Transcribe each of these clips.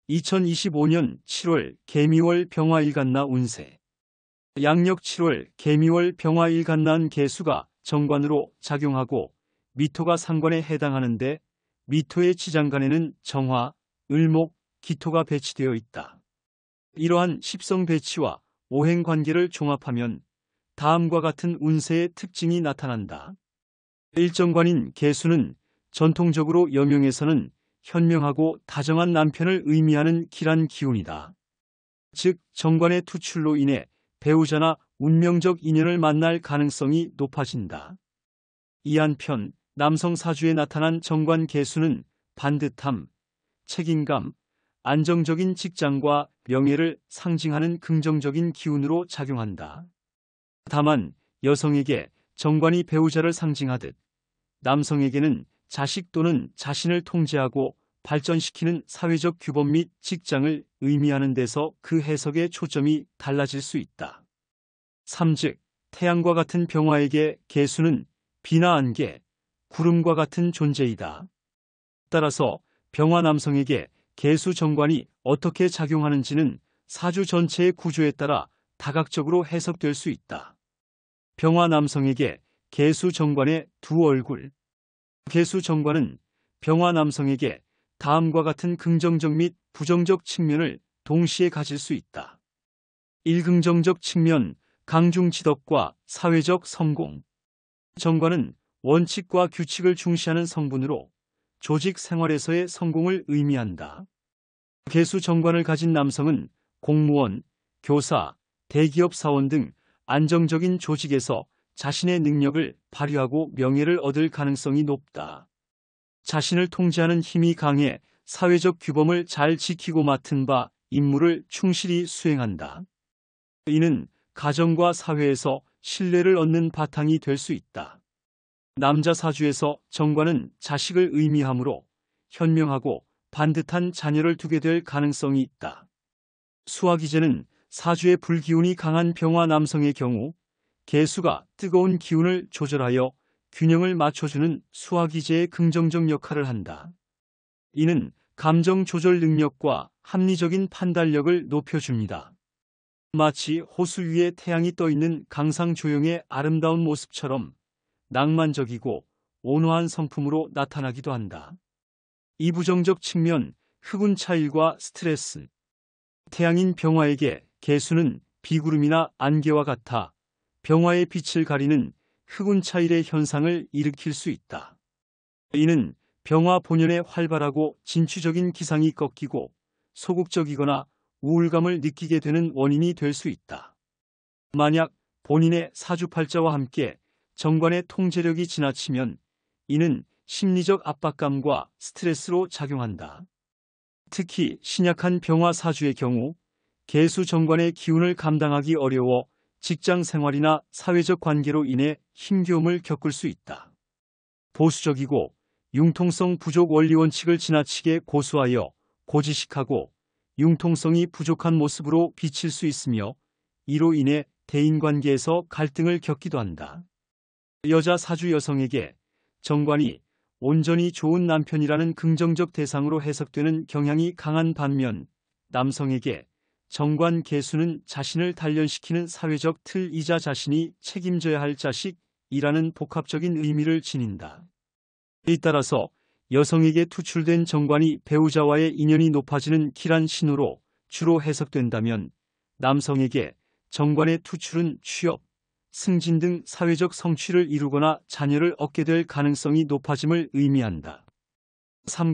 2025년 7월 개미월 병화일간나 운세. 양력 7월 개미월 병화일간나은 개수가 정관으로 작용하고 미토가 상관에 해당하는데 미토의 지장간에는 정화, 을목, 기토가 배치되어 있다. 이러한 십성 배치와 오행 관계를 종합하면 다음과 같은 운세의 특징이 나타난다. 일정관인 개수는 전통적으로 여명에서는 현명하고 다정한 남편을 의미하는 길한 기운이다. 즉 정관의 투출로 인해 배우자나 운명적 인연을 만날 가능성이 높아진다. 이 한편 남성 사주에 나타난 정관 개수는 반듯함, 책임감, 안정적인 직장과 명예를 상징하는 긍정적인 기운으로 작용한다. 다만 여성에게 정관이 배우자를 상징하듯 남성에게는 자식 또는 자신을 통제하고 발전시키는 사회적 규범 및 직장을 의미하는 데서 그 해석의 초점이 달라질 수 있다. 3즉 태양과 같은 병화에게 개수는 비나 안개, 구름과 같은 존재이다. 따라서 병화 남성에게 개수 정관이 어떻게 작용하는지는 사주 전체의 구조에 따라 다각적으로 해석될 수 있다. 병화 남성에게 개수 정관의 두 얼굴. 개수 정관은 병화 남성에게 다음과 같은 긍정적 및 부정적 측면을 동시에 가질 수 있다. 1긍정적 측면, 강중지덕과 사회적 성공. 정관은 원칙과 규칙을 중시하는 성분으로 조직 생활에서의 성공을 의미한다. 개수 정관을 가진 남성은 공무원, 교사, 대기업 사원 등 안정적인 조직에서 자신의 능력을 발휘하고 명예를 얻을 가능성이 높다. 자신을 통제하는 힘이 강해 사회적 규범을 잘 지키고 맡은 바 임무를 충실히 수행한다. 이는 가정과 사회에서 신뢰를 얻는 바탕이 될 수 있다. 남자 사주에서 정관은 자식을 의미하므로 현명하고 반듯한 자녀를 두게 될 가능성이 있다. 수화기제는 사주의 불기운이 강한 병화 남성의 경우 개수가 뜨거운 기운을 조절하여 균형을 맞춰주는 수화기제의 긍정적 역할을 한다. 이는 감정 조절 능력과 합리적인 판단력을 높여줍니다. 마치 호수 위에 태양이 떠있는 강상조용의 아름다운 모습처럼 낭만적이고 온화한 성품으로 나타나기도 한다. 이 부정적 측면, 흑운 차일과 스트레스. 태양인 병화에게 개수는 비구름이나 안개와 같아 병화의 빛을 가리는 흑운 차일의 현상을 일으킬 수 있다. 이는 병화 본연의 활발하고 진취적인 기상이 꺾이고 소극적이거나 우울감을 느끼게 되는 원인이 될 수 있다. 만약 본인의 사주팔자와 함께 정관의 통제력이 지나치면 이는 심리적 압박감과 스트레스로 작용한다. 특히 신약한 병화 사주의 경우 개수 정관의 기운을 감당하기 어려워 직장 생활이나 사회적 관계로 인해 힘겨움을 겪을 수 있다. 보수적이고 융통성 부족 원리 원칙을 지나치게 고수하여 고지식하고 융통성이 부족한 모습으로 비칠 수 있으며 이로 인해 대인관계에서 갈등을 겪기도 한다. 여자 사주 여성에게 정관이 온전히 좋은 남편이라는 긍정적 대상으로 해석되는 경향이 강한 반면 남성에게 정관 개수는 자신을 단련시키는 사회적 틀이자 자신이 책임져야 할 자식이라는 복합적인 의미를 지닌다. 이 따라서 여성에게 투출된 정관이 배우자와의 인연이 높아지는 길한 신호로 주로 해석된다면 남성에게 정관의 투출은 취업, 승진 등 사회적 성취를 이루거나 자녀를 얻게 될 가능성이 높아짐을 의미한다.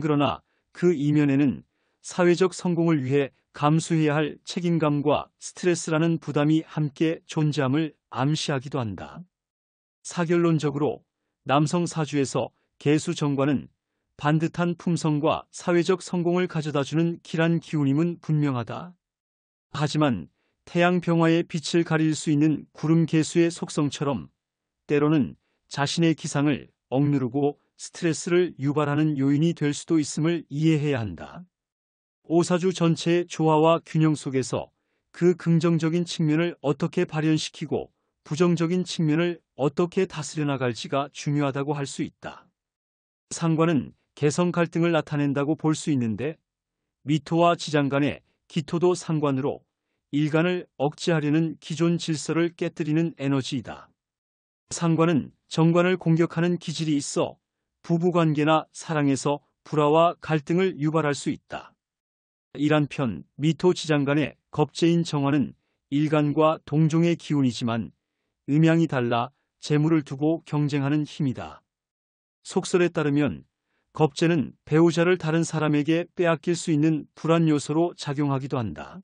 그러나 그 이면에는 사회적 성공을 위해 감수해야 할 책임감과 스트레스라는 부담이 함께 존재함을 암시하기도 한다. 사결론적으로 남성 사주에서 개수 정관은 반듯한 품성과 사회적 성공을 가져다주는 길한 기운임은 분명하다. 하지만 태양 병화의 빛을 가릴 수 있는 구름 개수의 속성처럼 때로는 자신의 기상을 억누르고 스트레스를 유발하는 요인이 될 수도 있음을 이해해야 한다. 오사주 전체의 조화와 균형 속에서 그 긍정적인 측면을 어떻게 발현시키고 부정적인 측면을 어떻게 다스려 나갈지가 중요하다고 할 수 있다. 상관은 개성 갈등을 나타낸다고 볼 수 있는데 미토와 지장 간의 기토도 상관으로 일간을 억제하려는 기존 질서를 깨뜨리는 에너지이다. 상관은 정관을 공격하는 기질이 있어 부부관계나 사랑에서 불화와 갈등을 유발할 수 있다. 이란편 미토 지장 간의 겁재인 정화는 일간과 동종의 기운이지만 음양이 달라 재물을 두고 경쟁하는 힘이다. 속설에 따르면 겁재는 배우자를 다른 사람에게 빼앗길 수 있는 불안 요소로 작용하기도 한다.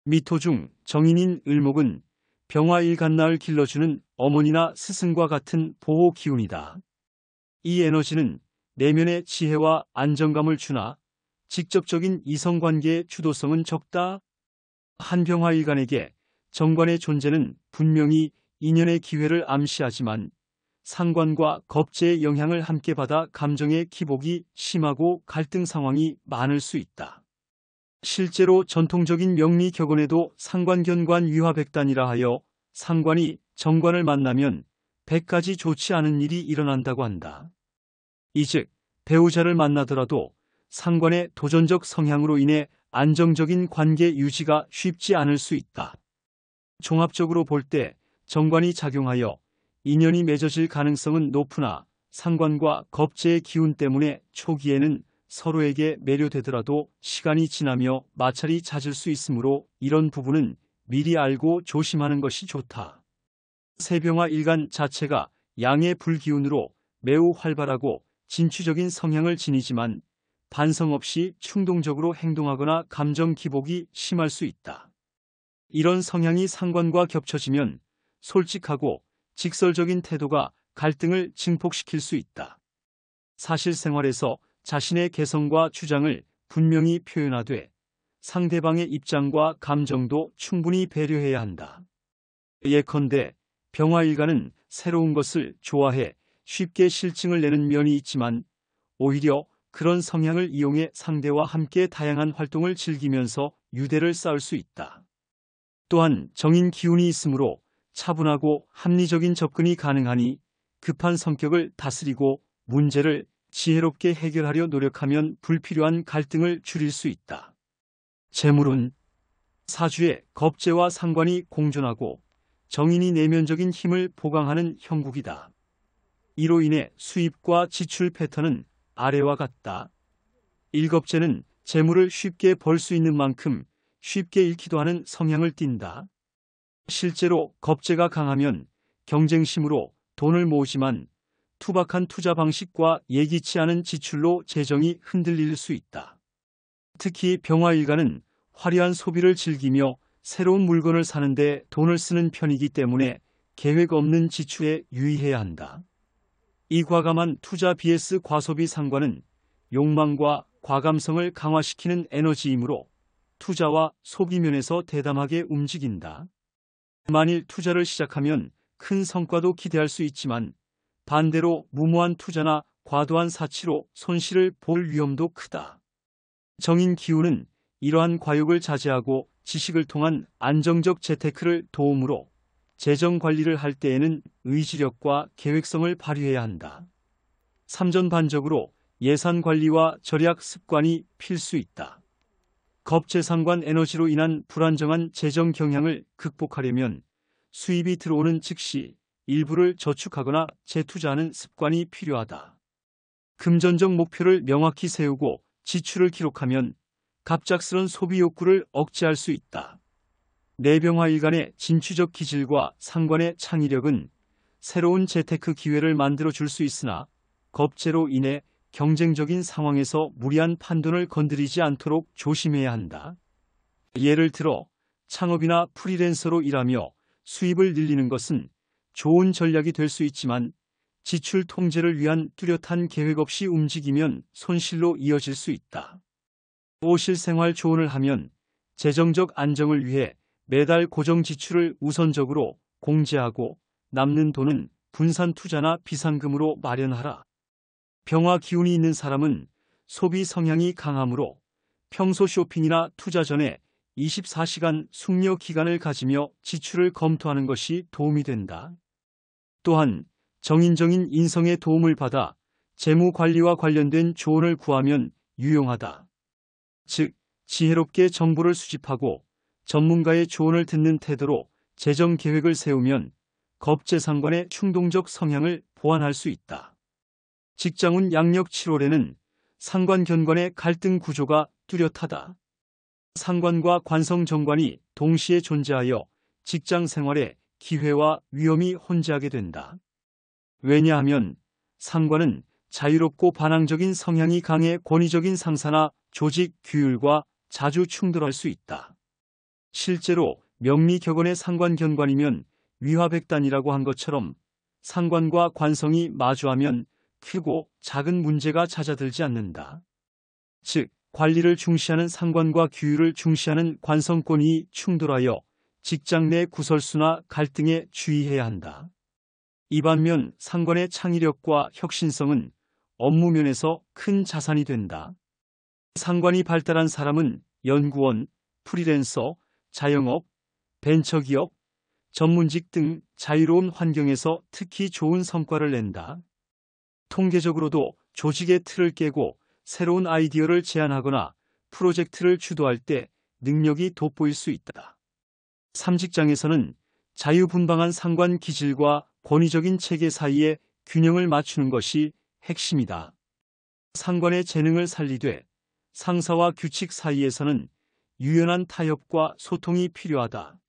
미토 중 정인인 을목은 병화일간나을 길러주는 어머니나 스승과 같은 보호 기운이다. 이 에너지는 내면의 지혜와 안정감을 주나 직접적인 이성관계의 주도성은 적다. 한 병화일간에게 정관의 존재는 분명히 인연의 기회를 암시하지만 상관과 겁재의 영향을 함께 받아 감정의 기복이 심하고 갈등 상황이 많을 수 있다. 실제로 전통적인 명리 격언에도 상관견관 위화백단이라 하여 상관이 정관을 만나면 100가지 좋지 않은 일이 일어난다고 한다. 이즉 배우자를 만나더라도 상관의 도전적 성향으로 인해 안정적인 관계 유지가 쉽지 않을 수 있다. 종합적으로 볼 때 정관이 작용하여 인연이 맺어질 가능성은 높으나 상관과 겁재의 기운 때문에 초기에는 서로에게 매료되더라도 시간이 지나며 마찰이 잦을 수 있으므로 이런 부분은 미리 알고 조심하는 것이 좋다. 세병화 일간 자체가 양의 불기운으로 매우 활발하고 진취적인 성향을 지니지만 반성 없이 충동적으로 행동하거나 감정 기복이 심할 수 있다. 이런 성향이 상관과 겹쳐지면 솔직하고 직설적인 태도가 갈등을 증폭시킬 수 있다. 사실생활에서 자신의 개성과 주장을 분명히 표현하되 상대방의 입장과 감정도 충분히 배려해야 한다. 예컨대 병화일간은 새로운 것을 좋아해 쉽게 실증을 내는 면이 있지만 오히려 그런 성향을 이용해 상대와 함께 다양한 활동을 즐기면서 유대를 쌓을 수 있다. 또한 정인 기운이 있으므로 차분하고 합리적인 접근이 가능하니 급한 성격을 다스리고 문제를 지혜롭게 해결하려 노력하면 불필요한 갈등을 줄일 수 있다. 재물운 사주에 겁재와 상관이 공존하고 정인이 내면적인 힘을 보강하는 형국이다. 이로 인해 수입과 지출 패턴은 아래와 같다. 일겁재는 재물을 쉽게 벌 수 있는 만큼 쉽게 잃기도 하는 성향을 띈다. 실제로 겁재가 강하면 경쟁심으로 돈을 모으지만 투박한 투자 방식과 예기치 않은 지출로 재정이 흔들릴 수 있다. 특히 병화일간은 화려한 소비를 즐기며 새로운 물건을 사는데 돈을 쓰는 편이기 때문에 계획 없는 지출에 유의해야 한다. 이 과감한 투자 vs 과소비 상관은 욕망과 과감성을 강화시키는 에너지이므로 투자와 소비 면에서 대담하게 움직인다. 만일 투자를 시작하면 큰 성과도 기대할 수 있지만 반대로 무모한 투자나 과도한 사치로 손실을 볼 위험도 크다. 정인 기운은 이러한 과욕을 자제하고 지식을 통한 안정적 재테크를 도움으로 재정 관리를 할 때에는 의지력과 계획성을 발휘해야 한다. 삼전반적으로 예산 관리와 절약 습관이 필수있다. 겁재상관 에너지로 인한 불안정한 재정 경향을 극복하려면 수입이 들어오는 즉시 일부를 저축하거나 재투자하는 습관이 필요하다. 금전적 목표를 명확히 세우고 지출을 기록하면 갑작스런 소비 욕구를 억제할 수 있다. 내병화일간의 진취적 기질과 상관의 창의력은 새로운 재테크 기회를 만들어 줄 수 있으나 겁재로 인해 경쟁적인 상황에서 무리한 판단을 건드리지 않도록 조심해야 한다. 예를 들어 창업이나 프리랜서로 일하며 수입을 늘리는 것은 좋은 전략이 될 수 있지만 지출 통제를 위한 뚜렷한 계획 없이 움직이면 손실로 이어질 수 있다. 오실 생활 조언을 하면 재정적 안정을 위해 매달 고정 지출을 우선적으로 공제하고 남는 돈은 분산 투자나 비상금으로 마련하라. 병화 기운이 있는 사람은 소비 성향이 강하므로 평소 쇼핑이나 투자 전에 24시간 숙려 기간을 가지며 지출을 검토하는 것이 도움이 된다. 또한 정인적인 인성의 도움을 받아 재무 관리와 관련된 조언을 구하면 유용하다. 즉, 지혜롭게 정보를 수집하고 전문가의 조언을 듣는 태도로 재정 계획을 세우면 겁재상관의 충동적 성향을 보완할 수 있다. 직장운 양력 7월에는 상관-견관의 갈등 구조가 뚜렷하다. 상관과 관성정관이 동시에 존재하여 직장 생활에 기회와 위험이 혼재하게 된다. 왜냐하면 상관은 자유롭고 반항적인 성향이 강해 권위적인 상사나 조직 규율과 자주 충돌할 수 있다. 실제로 명리격언의 상관-견관이면 위화백단이라고 한 것처럼 상관과 관성이 마주하면 크고 작은 문제가 잦아들지 않는다. 즉, 관리를 중시하는 상관과 규율을 중시하는 관성권이 충돌하여 직장 내 구설수나 갈등에 주의해야 한다. 이 반면 상관의 창의력과 혁신성은 업무 면에서 큰 자산이 된다. 상관이 발달한 사람은 연구원, 프리랜서, 자영업, 벤처기업, 전문직 등 자유로운 환경에서 특히 좋은 성과를 낸다. 통계적으로도 조직의 틀을 깨고 새로운 아이디어를 제안하거나 프로젝트를 주도할 때 능력이 돋보일 수 있다. 3직장에서는 자유분방한 상관 기질과 권위적인 체계 사이에 균형을 맞추는 것이 핵심이다. 상관의 재능을 살리되 상사와 규칙 사이에서는 유연한 타협과 소통이 필요하다.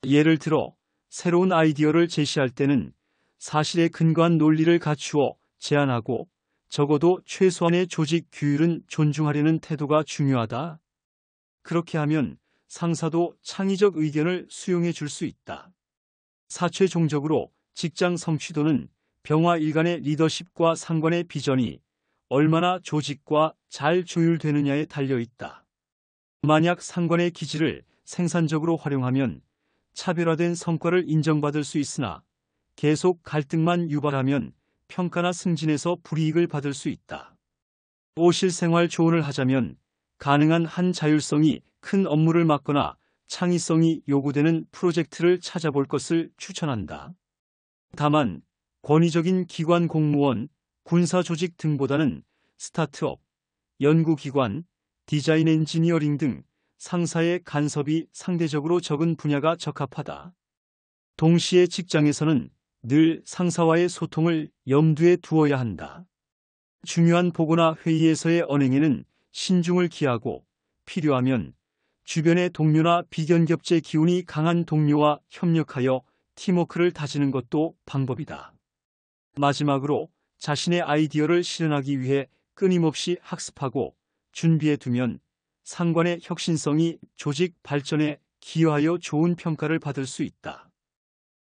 예를 들어 새로운 아이디어를 제시할 때는 사실에 근거한 논리를 갖추어 제안하고 적어도 최소한의 조직 규율은 존중하려는 태도가 중요하다. 그렇게 하면 상사도 창의적 의견을 수용해 줄 수 있다. 사최종적으로 직장 성취도는 병화 일간의 리더십과 상관의 비전이 얼마나 조직과 잘 조율되느냐에 달려 있다. 만약 상관의 기질을 생산적으로 활용하면 차별화된 성과를 인정받을 수 있으나 계속 갈등만 유발하면 평가나 승진에서 불이익을 받을 수 있다. 오실생활 조언을 하자면 가능한 한 자율성이 큰 업무를 맡거나 창의성이 요구되는 프로젝트를 찾아볼 것을 추천한다. 다만 권위적인 기관 공무원, 군사조직 등보다는 스타트업, 연구기관, 디자인 엔지니어링 등 상사의 간섭이 상대적으로 적은 분야가 적합하다. 동시에 직장에서는 늘 상사와의 소통을 염두에 두어야 한다. 중요한 보고나 회의에서의 언행에는 신중을 기하고 필요하면 주변의 동료나 비견격제 기운이 강한 동료와 협력하여 팀워크를 다지는 것도 방법이다. 마지막으로 자신의 아이디어를 실현하기 위해 끊임없이 학습하고 준비해 두면 상관의 혁신성이 조직 발전에 기여하여 좋은 평가를 받을 수 있다.